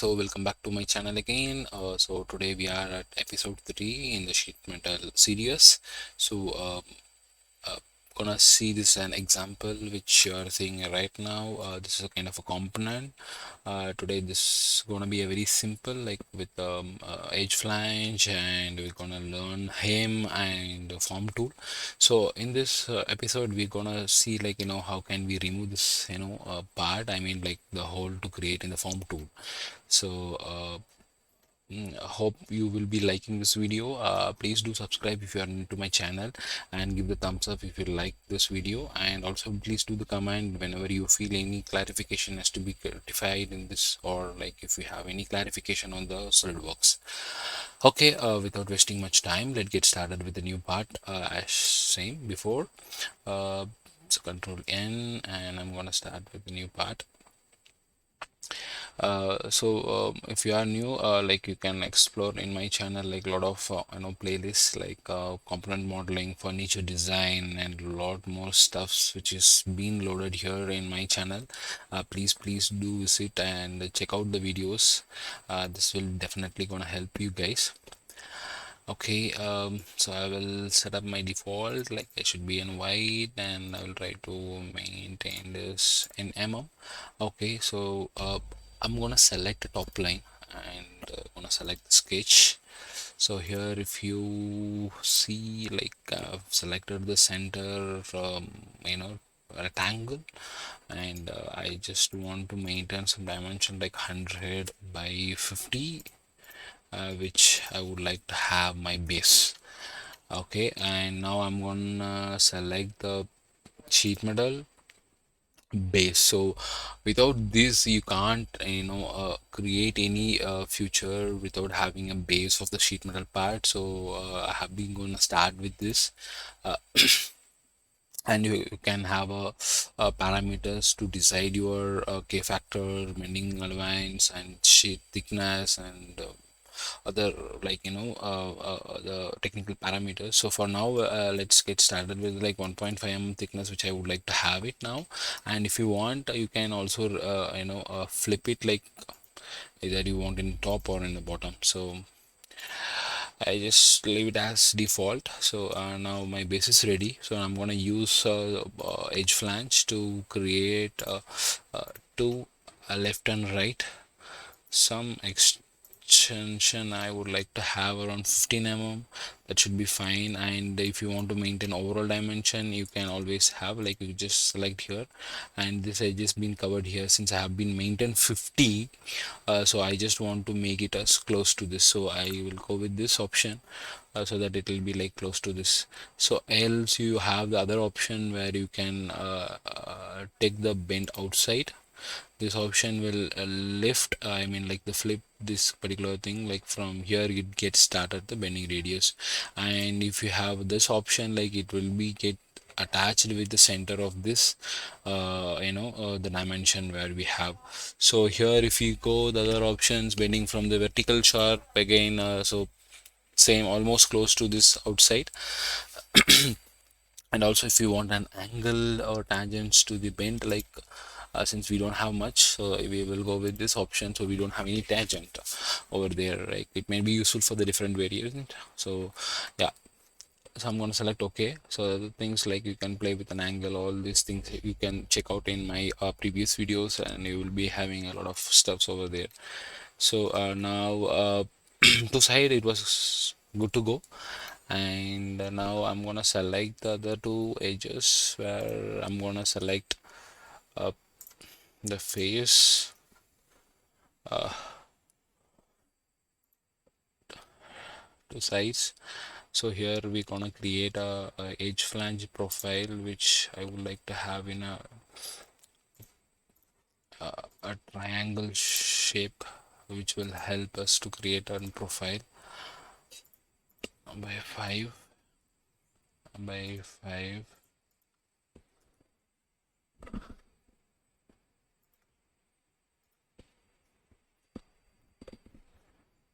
so welcome back to my channel again. So today we are at episode 3 in the sheet metal series. So uh, gonna see this an example which you are seeing right now. This is a kind of a component. Today this is gonna be a very simple, like with edge flange, and we're gonna learn hem and form tool. So in this episode we're gonna see, like, how can we remove this part, I mean like the hole to create in the form tool. So hope you will be liking this video. Please do subscribe if you are new to my channel, and give the thumbs up if you like this video, and also please do the comment whenever you feel any clarification has to be clarified in this, or like if you have any clarification on the SolidWorks. Okay, without wasting much time, let's get started with the new part. As same before, so Control N, and I'm gonna start with the new part. If you are new, like you can explore in my channel like a lot of playlists, like component modeling, furniture design, and a lot more stuffs which is being loaded here in my channel. Please do visit and check out the videos. This will definitely gonna help you guys. Okay, so I will set up my default, like it should be in white, and I will try to maintain this in mm. Okay, so I'm gonna select the top line, and gonna select the sketch. So here if you see, like I've selected the center rectangle, and I just want to maintain some dimension like 100 by 50, which I would like to have my base. Okay, and now I'm gonna select the sheet metal base. So without this you can't create any future without having a base of the sheet metal part. So I have been gonna start with this, uh, and you can have parameters to decide your K factor, bending allowance, and sheet thickness, and other, like the technical parameters. So for now, let's get started with like 1.5 mm thickness, which I would like to have it now. And if you want, you can also flip it, like either you want in top or in the bottom. So I just leave it as default. So now my base is ready, so I'm gonna use edge flange to create two, left and right. Some extension I would like to have around 15 mm. That should be fine. And if you want to maintain overall dimension, you can always have, like, you just select here, and this edge has been covered here. Since I have been maintained 50, so I just want to make it as close to this, so I will go with this option, so that it will be like close to this. So else you have the other option where you can take the bend outside. This option will lift, I mean like the flip this particular thing, like from here it gets started the bending radius. And if you have this option, like it will be get attached with the center of this the dimension where we have. So here if you go the other options, bending from the vertical sharp again, so same, almost close to this outside. And also if you want an angle or tangents to the bend, like since we don't have much, so we will go with this option, so we don't have any tangent over there. Like it may be useful for the different variant. So yeah, so I'm going to select OK. So the things like you can play with an angle, all these things you can check out in my previous videos, and you will be having a lot of stuffs over there. So now to side it was good to go. And now I'm gonna select the other two edges, where I'm gonna select the face, two sides. So here we're gonna create a edge flange profile, which I would like to have in a triangle shape, which will help us to create a profile by 5 by 5.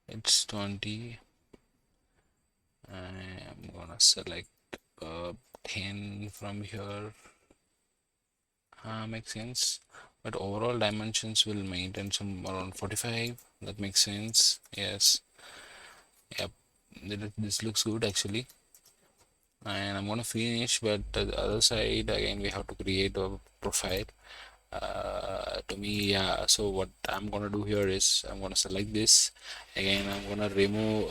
It's 20. I'm gonna select 10 from here. Makes sense. but overall dimensions will maintain some around 45. That makes sense. Yes. Yep. This looks good actually. And I'm gonna finish, but the other side again we have to create a profile. To me, yeah, so what I'm gonna do here is I'm gonna select this again. I'm gonna remove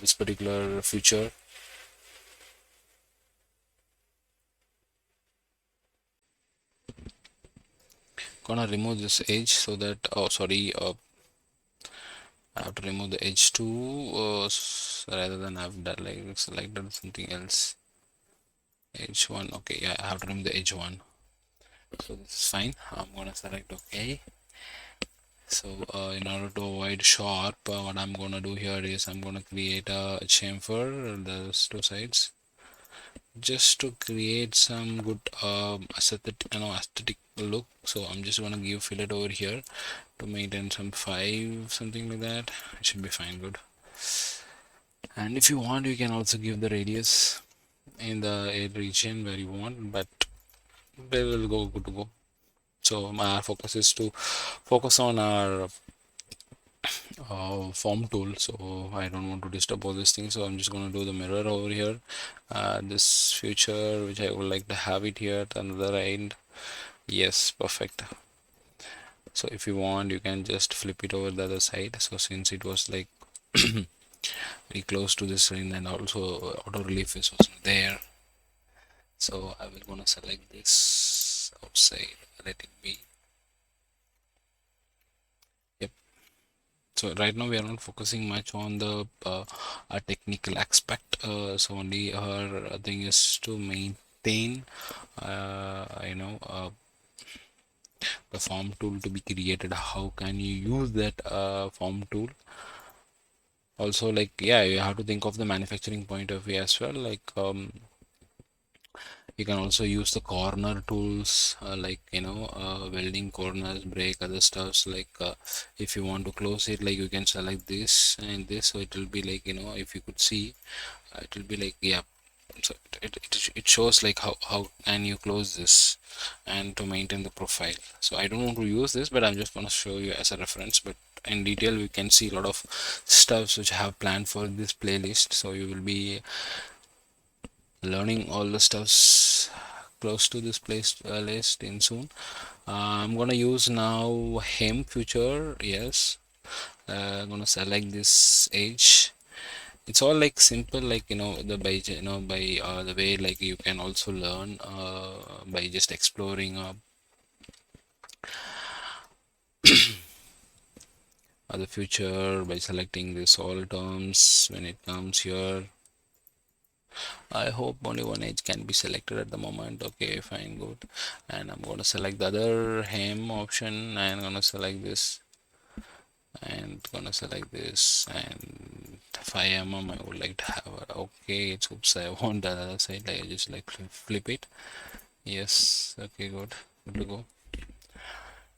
this particular feature. Gonna remove this edge so that, oh sorry, I have to remove the edge too, rather than I've done like selected something else. Edge one, okay, yeah, I have to remove the edge one. So this is fine. I'm gonna select okay. So in order to avoid sharp, what I'm gonna do here is I'm gonna create a chamfer those two sides, just to create some good aesthetic look. So I'm just gonna give fillet over here to maintain some 5 something like that. It should be fine, good. And if you want, you can also give the radius in the region where you want, but they will go good to go. So my focus is to focus on our form tool, so I don't want to disturb all these things. So I'm just going to do the mirror over here, this feature which I would like to have it here at another end. Yes, perfect. So if you want, you can just flip it over the other side. So since it was like very close to this ring, and also auto relief is also there, so I will gonna select this outside, let it be. Yep. So right now we are not focusing much on the technical aspect, so only our thing is to maintain the form tool to be created. How can you use that form tool? Also, like, yeah, you have to think of the manufacturing point of view as well. Like, you can also use the corner tools, like, welding corners, break, other stuffs. Like, if you want to close it, like, you can select this and this, so it will be like, if you could see, it will be like, yeah. So it shows like how can you close this and to maintain the profile. So I don't want to use this, but I'm just going to show you as a reference. But in detail, we can see a lot of stuffs which I have planned for this playlist, so you will be learning all the stuffs close to this list in soon. I'm gonna use now hem feature. Yes, I'm gonna select this edge. It's all like simple, like, by the way, like, you can also learn by just exploring the future by selecting this all terms when it comes here. I hope only one edge can be selected at the moment. Okay, fine, good. And I'm going to select the other hem option, and I'm going to select this, and gonna select this, and 5 I would like to have. Okay, it's oops, I want the other side, like I just like flip it. Yes, okay, good to go.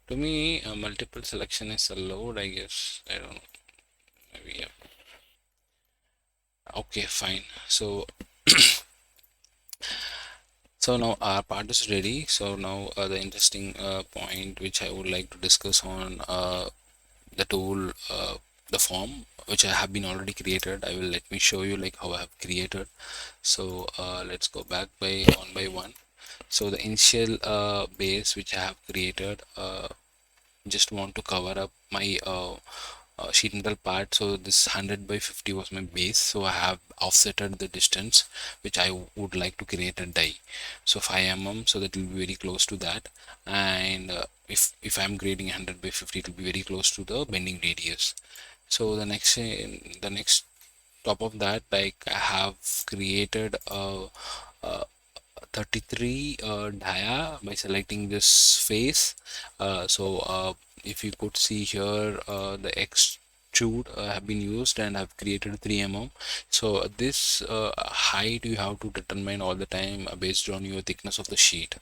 To me, multiple selection is allowed, I guess. I don't know, maybe, yeah. Okay, fine. So so now our part is ready. So now the interesting point which I would like to discuss on the tool, the form which I have been already created. I will let me show you like how I have created. So let's go back by one. So the initial base which I have created, just want to cover up my sheet metal part. So this 100 by 50 was my base, so I have offsetted the distance which I would like to create a die. So 5 so that will be very close to that. And if I'm grading 100 by 50, it will be very close to the bending radius. So the next top of that, like, I have created a 33 dia by selecting this face. If you could see here, the extrude have been used, and I've created 3 so this height you have to determine all the time based on your thickness of the sheet.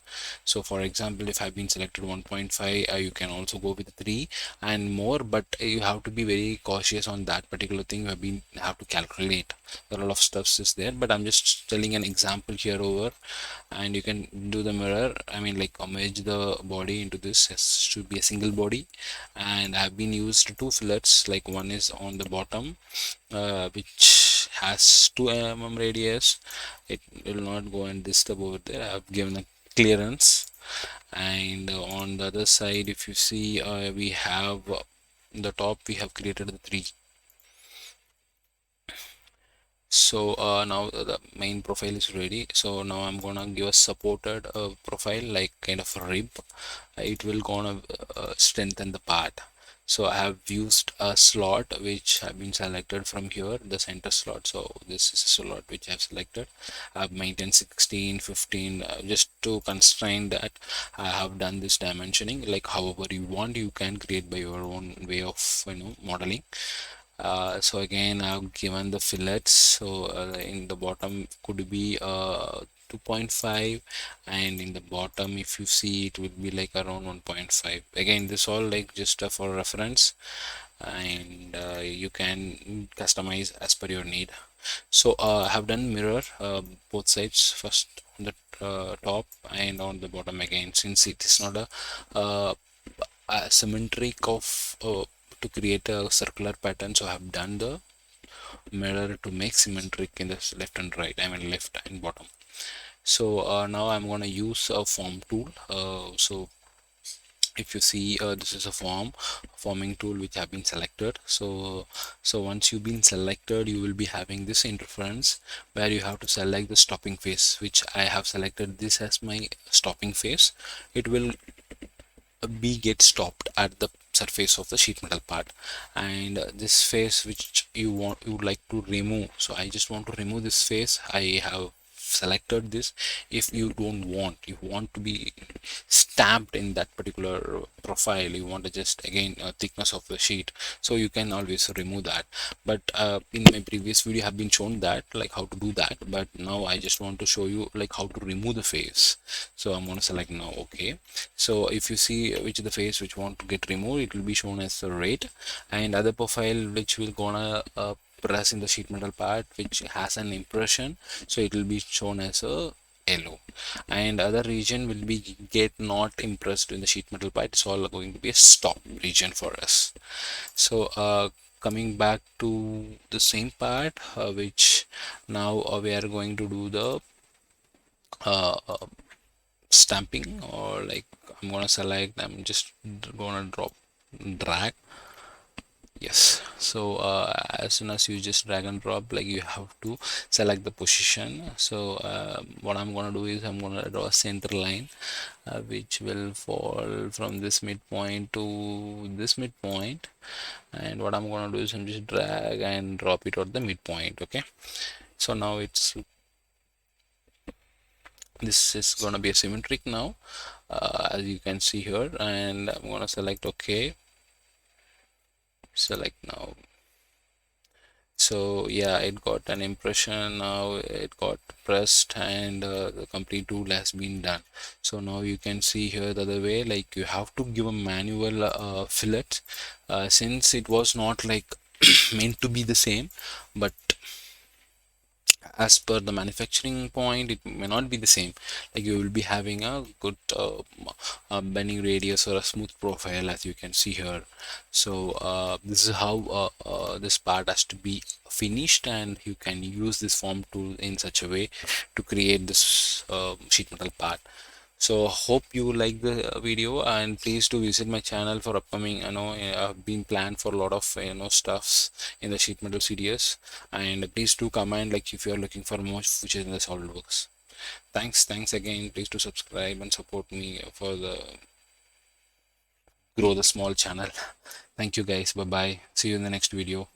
So for example, if I've been selected 1.5, you can also go with 3 and more, but you have to be very cautious on that particular thing. You have to calculate a lot of stuffs is there, but I'm just telling an example here over. And you can do the mirror, I mean like merge the body into this. It should be a single body, and I've been used two fillets, like one is on the bottom, which has 2 mm radius. It will not go and disturb over there. I've given a clearance. And on the other side, if you see, we have the top, we have created the 3. So now the main profile is ready. So now I'm gonna give a supported profile, like kind of a rib. It will gonna strengthen the part. So I have used a slot which have been selected from here, the center slot. So this is a slot which I've selected. I've maintained 16, 15, just to constrain that. I have done this dimensioning, like however you want, you can create by your own way of modeling. So again, I've given the fillets. So in the bottom could be 2.5, and in the bottom, if you see, it will be like around 1.5. Again, this all like just for reference, and you can customize as per your need. So I have done mirror both sides, first on the top and on the bottom. Again, since it is not a symmetric of to create a circular pattern, so I have done the mirror to make symmetric in the left and right, I mean left and bottom. So now I'm going to use a form tool. So if you see, this is a forming tool which have been selected. So once you've been selected, you will be having this interference where you have to select the stopping face, which I have selected this as my stopping face. It will be get stopped at the surface of the sheet metal part, and this face which you would like to remove. So I just want to remove this face. I have selected this. If you don't want, you want to be stamped in that particular profile, you want to just again thickness of the sheet, so you can always remove that. But in my previous video have been shown that like how to do that, but now I just want to show you like how to remove the face. So I'm going to select now. Okay, so if you see which the face which want to get removed, it will be shown as the red, and other profile which will gonna press in the sheet metal part which has an impression, so it will be shown as a yellow, and other region will be get not impressed in the sheet metal part. It's all going to be a stop region for us. So coming back to the same part, which now we are going to do the uh, stamping, or like I'm gonna select, I'm just gonna drag. Yes, so as soon as you just drag and drop, like you have to select the position. So what I'm gonna do is I'm gonna draw a center line which will fall from this midpoint to this midpoint, and what I'm gonna do is I'm just drag and drop it at the midpoint. Okay, so now this is gonna be a symmetric now, as you can see here, and I'm gonna select OK. Select now. So yeah, it got an impression. Now it got pressed, and the complete tool has been done. So now you can see here the other way, like you have to give a manual fillet, since it was not like meant to be the same, but as per the manufacturing point, it may not be the same. Like you will be having a good bending radius or a smooth profile, as you can see here. So this is how this part has to be finished, and you can use this form tool in such a way to create this sheet metal part. So hope you like the video, and please do visit my channel for upcoming, I've been planned for a lot of stuffs in the sheet metal series. And please do comment like if you are looking for more features in the SolidWorks. Thanks again. Please do subscribe and support me for the grow the small channel. Thank you guys. Bye bye. See you in the next video.